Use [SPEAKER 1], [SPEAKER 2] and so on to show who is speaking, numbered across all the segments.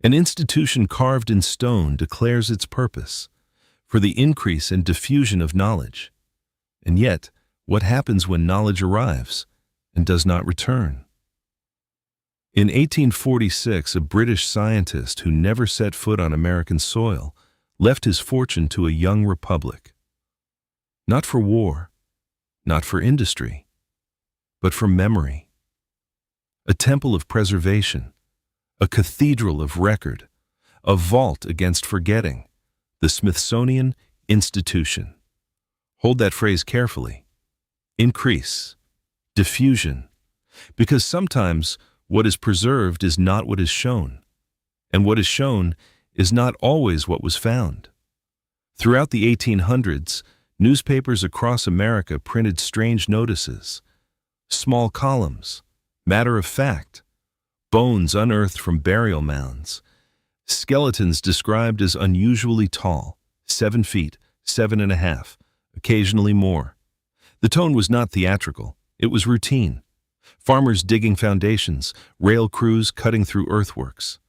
[SPEAKER 1] An institution carved in stone declares its purpose, for the increase and diffusion of knowledge. And yet, what happens when knowledge arrives and does not return? In 1846, a British scientist who never set foot on American soil left his fortune to a young republic. Not for war, not for industry, but for memory. A temple of preservation, a cathedral of record, a vault against forgetting, the Smithsonian Institution. Hold that phrase carefully. Increase, diffusion, because sometimes what is preserved is not what is shown, and what is shown is not always what was found. Throughout the 1800s, newspapers across America printed strange notices, small columns, matter of fact, bones unearthed from burial mounds, skeletons described as unusually tall, 7 feet, 7.5, occasionally more. The tone was not theatrical, it was routine. Farmers digging foundations, rail crews cutting through earthworks.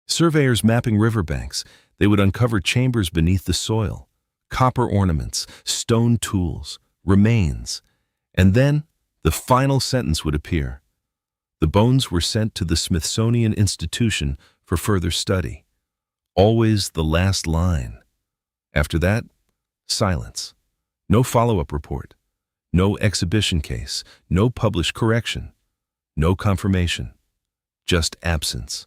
[SPEAKER 1] Surveyors mapping riverbanks, they would uncover chambers beneath the soil, copper ornaments, stone tools, remains, and then the final sentence would appear. The bones were sent to the Smithsonian Institution for further study. Always the last line. After that, silence. No follow-up report. No exhibition case. No published correction. No confirmation. Just absence.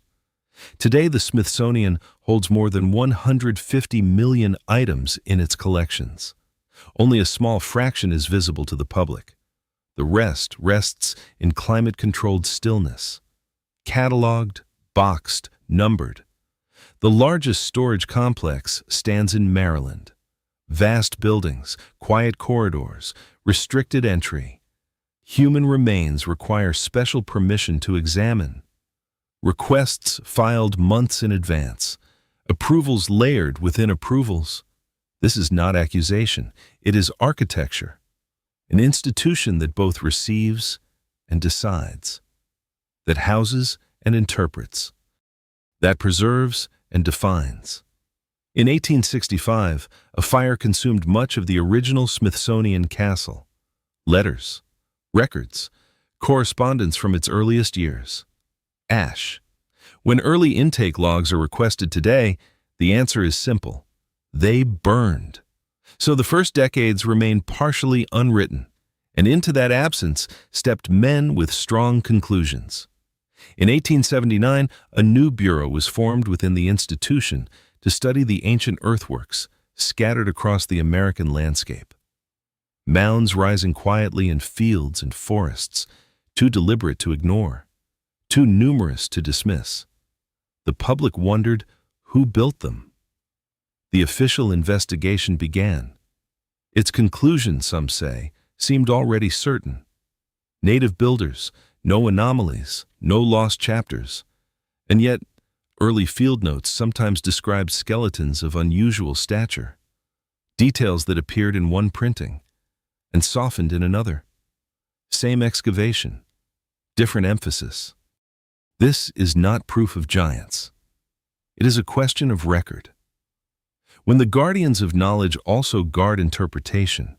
[SPEAKER 1] Today, the Smithsonian holds more than 150 million items in its collections. Only a small fraction is visible to the public. The rest rests in climate-controlled stillness. Cataloged, boxed, numbered. The largest storage complex stands in Maryland. Vast buildings, quiet corridors, restricted entry. Human remains require special permission to examine. Requests filed months in advance. Approvals layered within approvals. This is not accusation. It is architecture. An institution that both receives and decides, that houses and interprets, that preserves and defines. In 1865, a fire consumed much of the original Smithsonian castle. Letters, records, correspondence from its earliest years. Ash. When early intake logs are requested today, the answer is simple. They burned. So the first decades remain partially unwritten, and into that absence stepped men with strong conclusions. In 1879, a new bureau was formed within the institution to study the ancient earthworks scattered across the American landscape. Mounds rising quietly in fields and forests, too deliberate to ignore, too numerous to dismiss. The public wondered who built them. The official investigation began. Its conclusion, some say, seemed already certain. Native builders, no anomalies, no lost chapters. And yet, early field notes sometimes described skeletons of unusual stature, details that appeared in one printing and softened in another. Same excavation, different emphasis. This is not proof of giants. It is a question of record. When the guardians of knowledge also guard interpretation,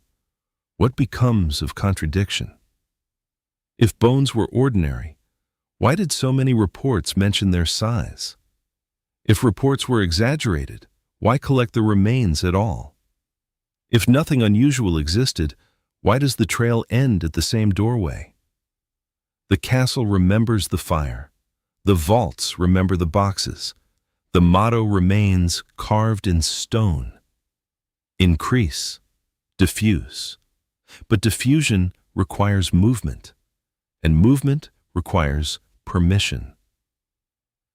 [SPEAKER 1] what becomes of contradiction? If bones were ordinary, why did so many reports mention their size? If reports were exaggerated, why collect the remains at all? If nothing unusual existed, why does the trail end at the same doorway? The castle remembers the fire. The vaults remember the boxes. The motto remains carved in stone. Increase, diffuse. But diffusion requires movement, and movement requires permission.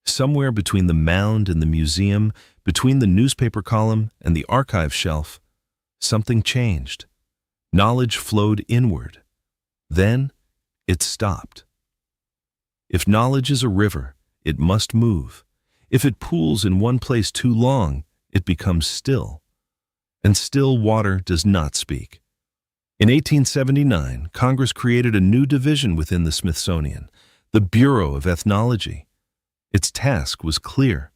[SPEAKER 1] Somewhere between the mound and the museum, between the newspaper column and the archive shelf, something changed. Knowledge flowed inward. Then it stopped. If knowledge is a river, it must move. If it pools in one place too long, it becomes still. And still water does not speak. In 1879, Congress created a new division within the Smithsonian, the Bureau of Ethnology. Its task was clear: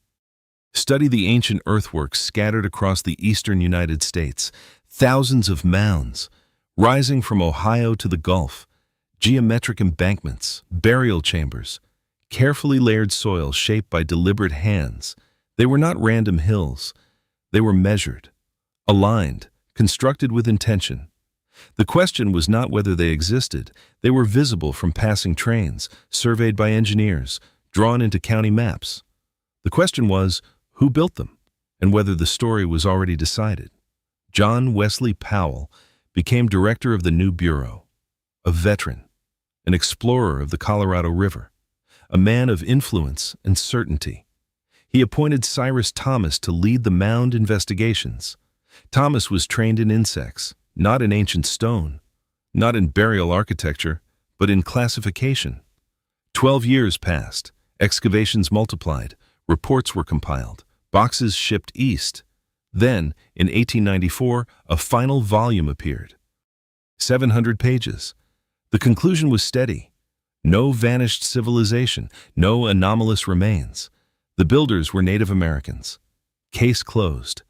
[SPEAKER 1] Study the ancient earthworks scattered across the eastern United States, thousands of mounds, rising from Ohio to the Gulf, geometric embankments, burial chambers, carefully layered soil shaped by deliberate hands. They were not random hills. They were measured, aligned, constructed with intention. The question was not whether they existed. They were visible from passing trains, surveyed by engineers, drawn into county maps. The question was, who built them, and whether the story was already decided. John Wesley Powell became director of the new bureau, a veteran, an explorer of the Colorado River, a man of influence and certainty. He appointed Cyrus Thomas to lead the mound investigations. Thomas was trained in insects, not in ancient stone, not in burial architecture, but in classification. 12 years passed, excavations multiplied, reports were compiled, boxes shipped east. Then, in 1894, a final volume appeared. 700 pages. The conclusion was steady. No vanished civilization, no anomalous remains. The builders were Native Americans. Case closed.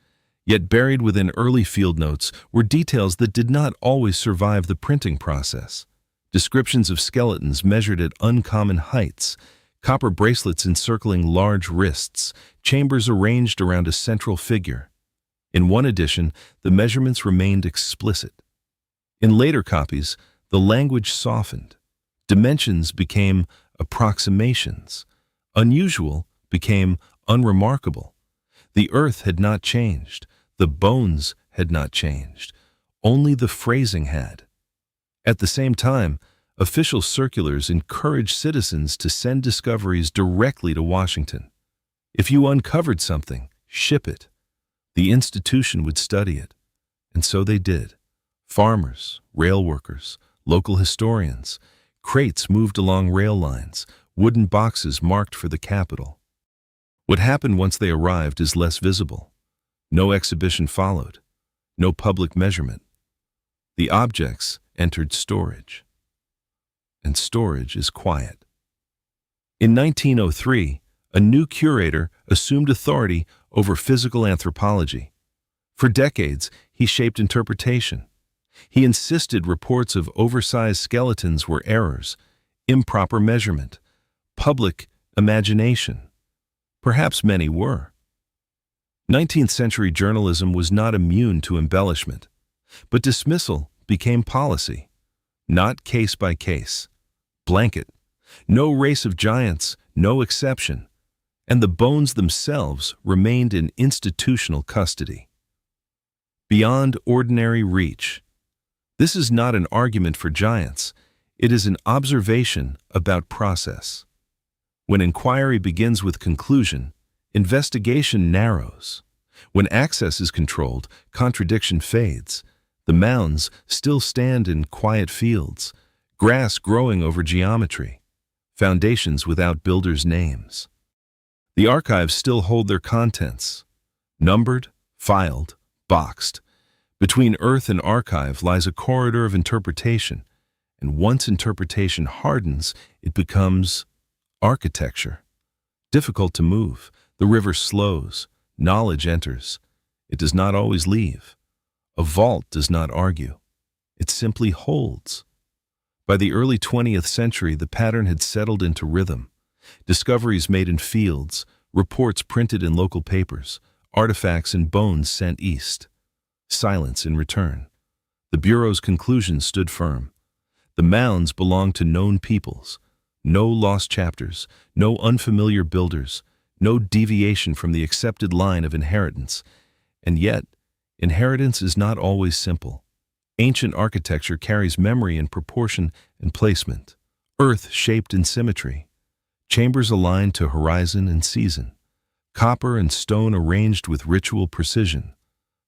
[SPEAKER 1] Yet buried within early field notes were details that did not always survive the printing process. Descriptions of skeletons measured at uncommon heights, copper bracelets encircling large wrists, chambers arranged around a central figure. In one edition, the measurements remained explicit. In later copies, the language softened. Dimensions became approximations. Unusual became unremarkable. The earth had not changed. The bones had not changed. Only the phrasing had. At the same time, official circulars encouraged citizens to send discoveries directly to Washington. If you uncovered something, ship it. The institution would study it. And so they did. Farmers, rail workers, local historians. Crates moved along rail lines, wooden boxes marked for the capital. What happened once they arrived is less visible. No exhibition followed. No public measurement. The objects entered storage. And storage is quiet. In 1903, a new curator assumed authority over physical anthropology. For decades, he shaped interpretation. He insisted reports of oversized skeletons were errors, improper measurement, public imagination. Perhaps many were. 19th century journalism was not immune to embellishment, but dismissal became policy, not case by case. Blanket. No race of giants, no exception. And the bones themselves remained in institutional custody. Beyond ordinary reach. This is not an argument for giants. It is an observation about process. When inquiry begins with conclusion, investigation narrows. When access is controlled, contradiction fades. The mounds still stand in quiet fields, grass growing over geometry, foundations without builders' names. The archives still hold their contents, numbered, filed, boxed. Between earth and archive lies a corridor of interpretation, and once interpretation hardens, it becomes architecture. Difficult to move, the river slows, knowledge enters. It does not always leave. A vault does not argue. It simply holds. By the early 20th century, the pattern had settled into rhythm. Discoveries made in fields, reports printed in local papers, artifacts and bones sent east. Silence in return. The Bureau's conclusions stood firm. The mounds belonged to known peoples. No lost chapters, no unfamiliar builders, no deviation from the accepted line of inheritance. And yet, inheritance is not always simple. Ancient architecture carries memory in proportion and placement, earth shaped in symmetry, chambers aligned to horizon and season, copper and stone arranged with ritual precision.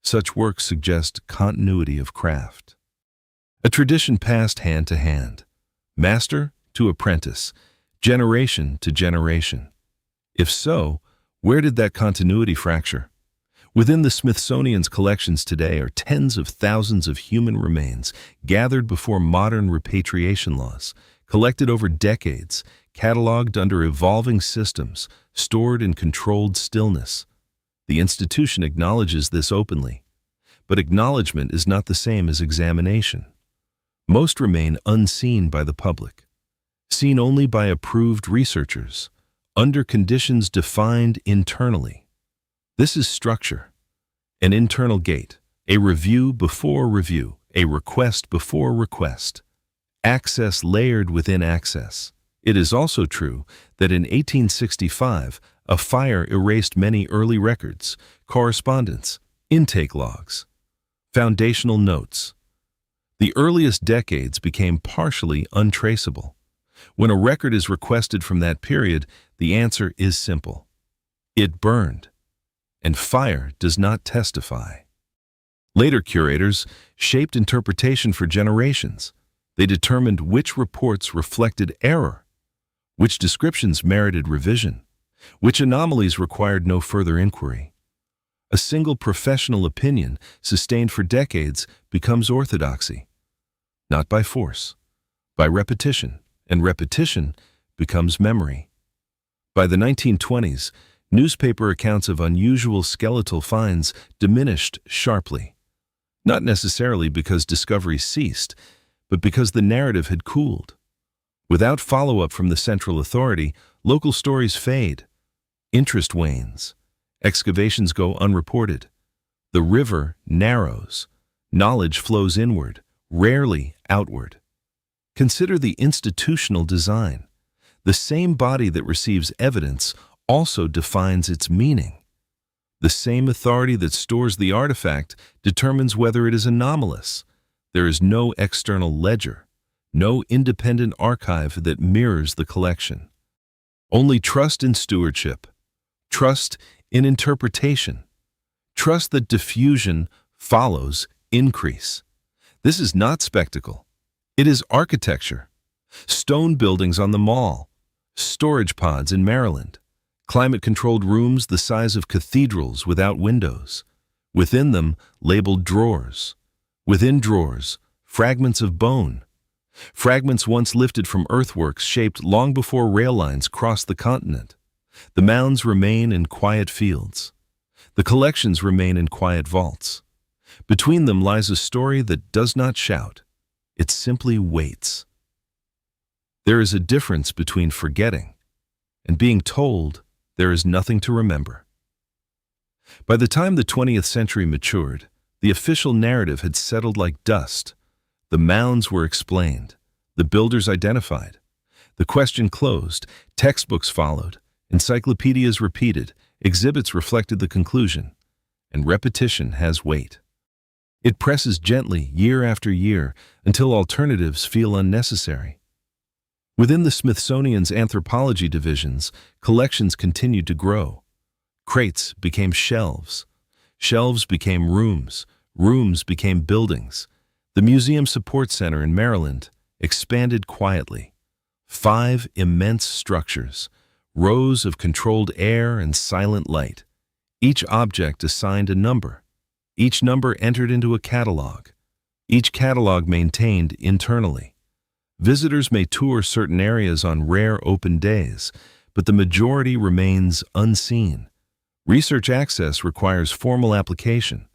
[SPEAKER 1] Such works suggest continuity of craft. A tradition passed hand to hand, master to apprentice, generation to generation. If so, where did that continuity fracture? Within the Smithsonian's collections today are tens of thousands of human remains gathered before modern repatriation laws, collected over decades, cataloged under evolving systems, stored in controlled stillness. The institution acknowledges this openly, but acknowledgement is not the same as examination. Most remain unseen by the public, seen only by approved researchers, under conditions defined internally. This is structure, an internal gate, a review before review, a request before request, access layered within access. It is also true that in 1865, a fire erased many early records, correspondence, intake logs, foundational notes. The earliest decades became partially untraceable. When a record is requested from that period, the answer is simple. It burned, and fire does not testify. Later curators shaped interpretation for generations. They determined which reports reflected error, which descriptions merited revision, which anomalies required no further inquiry. A single professional opinion, sustained for decades, becomes orthodoxy, not by force, by repetition, and repetition becomes memory. By the 1920s, newspaper accounts of unusual skeletal finds diminished sharply, not necessarily because discovery ceased, but because the narrative had cooled. Without follow-up from the central authority, local stories fade, interest wanes, excavations go unreported. The river narrows, knowledge flows inward, rarely outward. Consider the institutional design. The same body that receives evidence also defines its meaning. The same authority that stores the artifact determines whether it is anomalous. There is no external ledger, no independent archive that mirrors the collection. Only trust in stewardship, trust in interpretation, trust that diffusion follows increase. This is not spectacle. It is architecture. Stone buildings on the Mall, storage pods in Maryland, climate-controlled rooms the size of cathedrals without windows. Within them, labeled drawers. Within drawers, fragments of bone. Fragments once lifted from earthworks shaped long before rail lines crossed the continent. The mounds remain in quiet fields. The collections remain in quiet vaults. Between them lies a story that does not shout. It simply waits. There is a difference between forgetting and being told there is nothing to remember. By the time the 20th century matured, the official narrative had settled like dust. The mounds were explained, the builders identified, the question closed, textbooks followed, encyclopedias repeated, exhibits reflected the conclusion, and repetition has weight. It presses gently year after year until alternatives feel unnecessary. Within the Smithsonian's anthropology divisions, collections continued to grow. Crates became shelves. Shelves became rooms. Rooms became buildings. The Museum Support Center in Maryland expanded quietly. 5 immense structures, rows of controlled air and silent light. Each object assigned a number. Each number entered into a catalog. Each catalog maintained internally. Visitors may tour certain areas on rare open days, but the majority remains unseen. Research access requires formal application,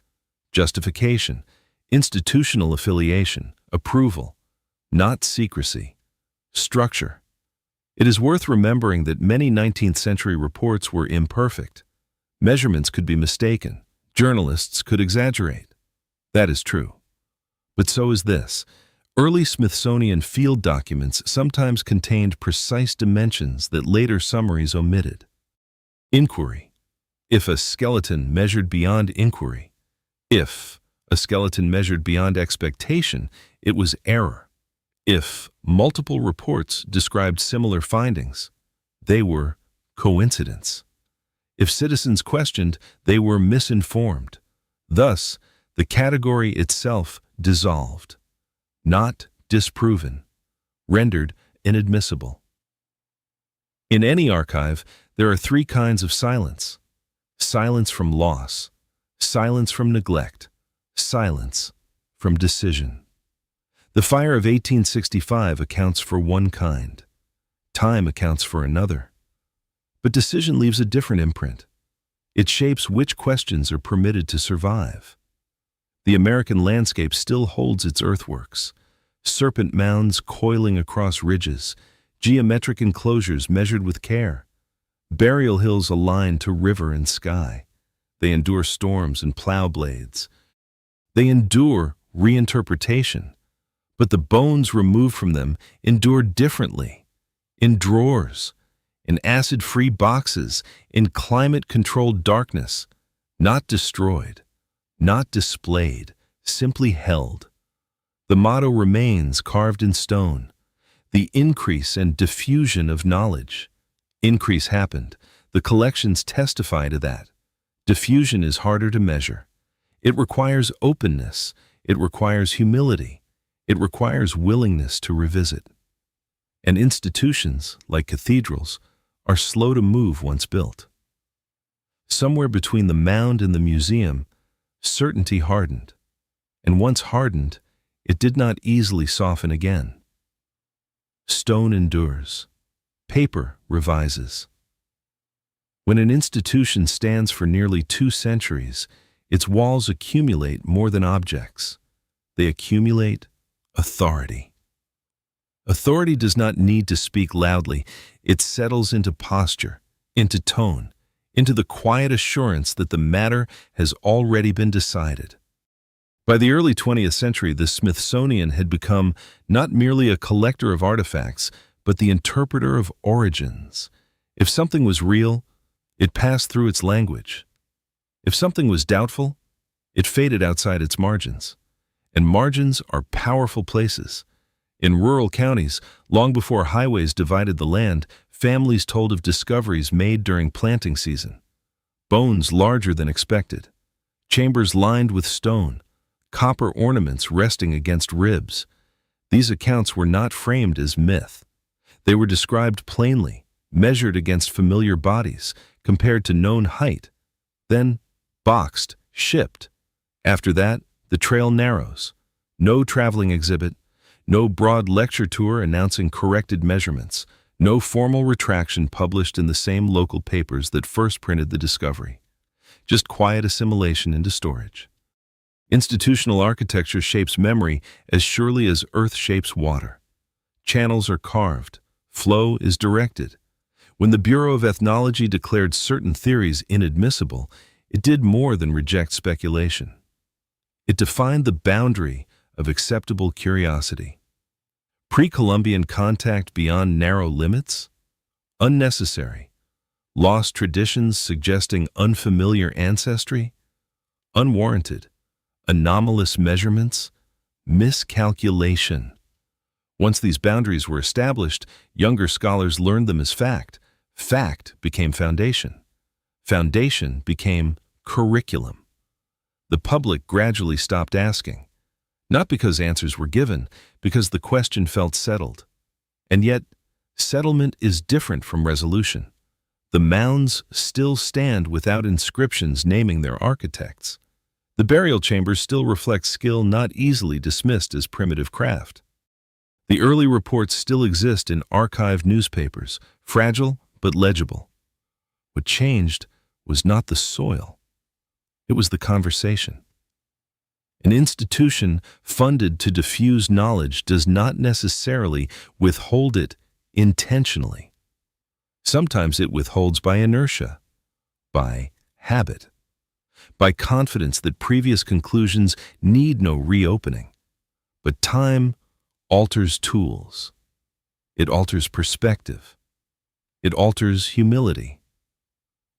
[SPEAKER 1] justification, institutional affiliation, approval, not secrecy. Structure. It is worth remembering that many 19th century reports were imperfect. Measurements could be mistaken. Journalists could exaggerate. That is true. But so is this. Early Smithsonian field documents sometimes contained precise dimensions that later summaries omitted. Inquiry. If a skeleton measured beyond inquiry, if a skeleton measured beyond expectation, it was error. If multiple reports described similar findings, they were coincidence. If citizens questioned, they were misinformed. Thus, the category itself dissolved, not disproven, rendered inadmissible. In any archive, there are 3 kinds of silence. Silence from loss, silence from neglect, silence from decision. The fire of 1865 accounts for one kind. Time accounts for another. But decision leaves a different imprint. It shapes which questions are permitted to survive. The American landscape still holds its earthworks, serpent mounds coiling across ridges, geometric enclosures measured with care, burial hills aligned to river and sky. They endure storms and plow blades. They endure reinterpretation, but the bones removed from them endure differently, in drawers, in acid-free boxes, in climate-controlled darkness, not destroyed, not displayed, simply held. The motto remains carved in stone: the increase and diffusion of knowledge. Increase happened. The collections testify to that. Diffusion is harder to measure. It requires openness. It requires humility. It requires willingness to revisit. And institutions, like cathedrals, are slow to move once built. Somewhere between the mound and the museum, certainty hardened. And once hardened, it did not easily soften again. Stone endures. Paper revises. When an institution stands for nearly 2 centuries, its walls accumulate more than objects. They accumulate authority. Authority does not need to speak loudly. It settles into posture, into tone, into the quiet assurance that the matter has already been decided. By the early 20th century, the Smithsonian had become not merely a collector of artifacts, but the interpreter of origins. If something was real, it passed through its language. If something was doubtful, it faded outside its margins. And margins are powerful places. In rural counties, long before highways divided the land, families told of discoveries made during planting season. Bones larger than expected, chambers lined with stone, copper ornaments resting against ribs. These accounts were not framed as myth. They were described plainly, measured against familiar bodies, compared to known height, then boxed, shipped. After that, the trail narrows. No traveling exhibit, no broad lecture tour announcing corrected measurements, no formal retraction published in the same local papers that first printed the discovery. Just quiet assimilation into storage. Institutional architecture shapes memory as surely as earth shapes water. Channels are carved. Flow is directed. When the Bureau of Ethnology declared certain theories inadmissible, it did more than reject speculation. It defined the boundary of acceptable curiosity. Pre-Columbian contact beyond narrow limits? Unnecessary. Lost traditions suggesting unfamiliar ancestry? Unwarranted. Anomalous measurements? Miscalculation. Once these boundaries were established, younger scholars learned them as fact. Fact became foundation. Foundation became curriculum. The public gradually stopped asking, not because answers were given, because the question felt settled. And yet, settlement is different from resolution. The mounds still stand without inscriptions naming their architects. The burial chambers still reflect skill not easily dismissed as primitive craft. The early reports still exist in archived newspapers, fragile but legible. What changed was not the soil. It was the conversation. An institution funded to diffuse knowledge does not necessarily withhold it intentionally. Sometimes it withholds by inertia, by habit, by confidence that previous conclusions need no reopening. But time alters tools. It alters perspective. It alters humility.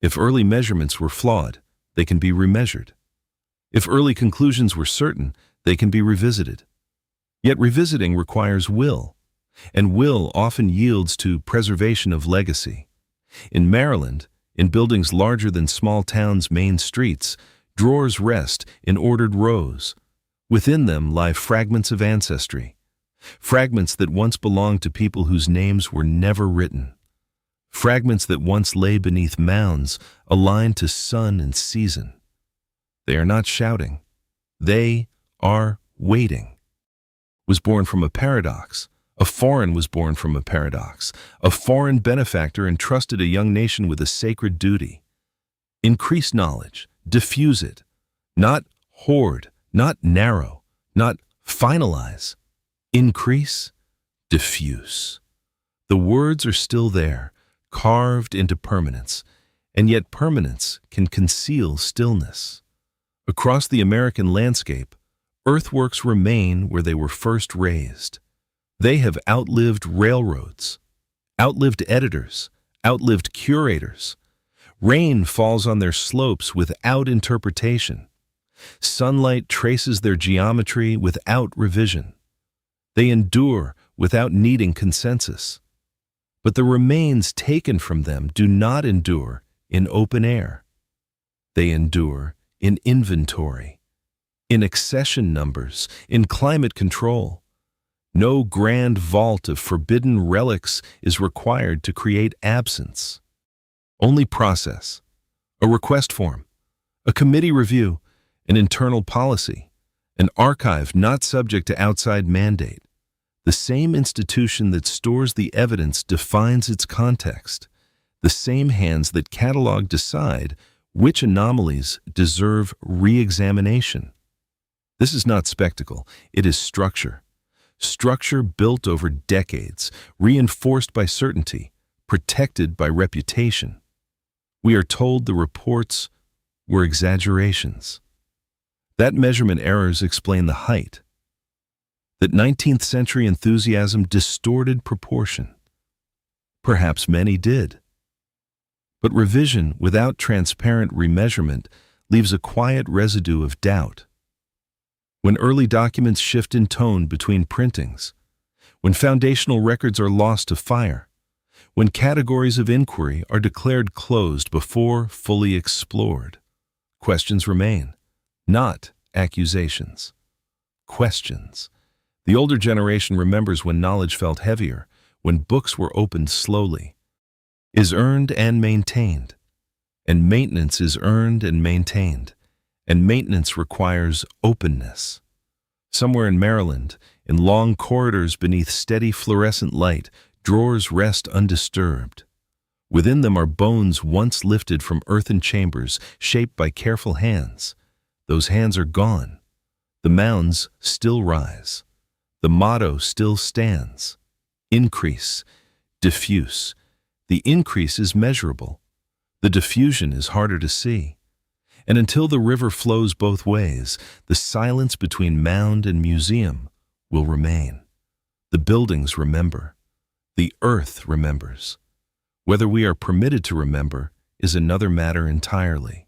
[SPEAKER 1] If early measurements were flawed, they can be remeasured. If early conclusions were certain, they can be revisited. Yet revisiting requires will, and will often yields to preservation of legacy. In Maryland, in buildings larger than small towns' main streets, drawers rest in ordered rows. Within them lie fragments of ancestry, fragments that once belonged to people whose names were never written, fragments that once lay beneath mounds aligned to sun and season. They are not shouting. They are waiting. Was born from a paradox. A foreign was born from a paradox. A foreign benefactor entrusted a young nation with a sacred duty. Increase knowledge, diffuse it. Not hoard, not narrow, not finalize. Increase, diffuse. The words are still there, carved into permanence, and yet permanence can conceal stillness. Across the American landscape, earthworks remain where they were first raised. They have outlived railroads, outlived editors, outlived curators. Rain falls on their slopes without interpretation. Sunlight traces their geometry without revision. They endure without needing consensus. But the remains taken from them do not endure in open air. They endure in inventory, in accession numbers, in climate control. No grand vault of forbidden relics is required to create absence. Only process, a request form, a committee review, an internal policy, an archive not subject to outside mandate. The same institution that stores the evidence defines its context. The same hands that catalog decide which anomalies deserve re-examination. This is not spectacle, it is structure. Structure built over decades, reinforced by certainty, protected by reputation. We are told the reports were exaggerations. That measurement errors explain the height. That 19th century enthusiasm distorted proportion. Perhaps many did. But revision without transparent remeasurement leaves a quiet residue of doubt. When early documents shift in tone between printings, when foundational records are lost to fire, when categories of inquiry are declared closed before fully explored, questions remain, not accusations. Questions. The older generation remembers when knowledge felt heavier, when books were opened slowly. Is earned and maintained, and maintenance is earned and maintained, and maintenance requires openness. Somewhere in Maryland, in long corridors beneath steady fluorescent light, drawers rest undisturbed. Within them are bones once lifted from earthen chambers shaped by careful hands. Those hands are gone. The mounds still rise. The motto still stands. Increase, diffuse. The increase is measurable. The diffusion is harder to see. And until the river flows both ways, the silence between mound and museum will remain. The buildings remember. The earth remembers. Whether we are permitted to remember is another matter entirely.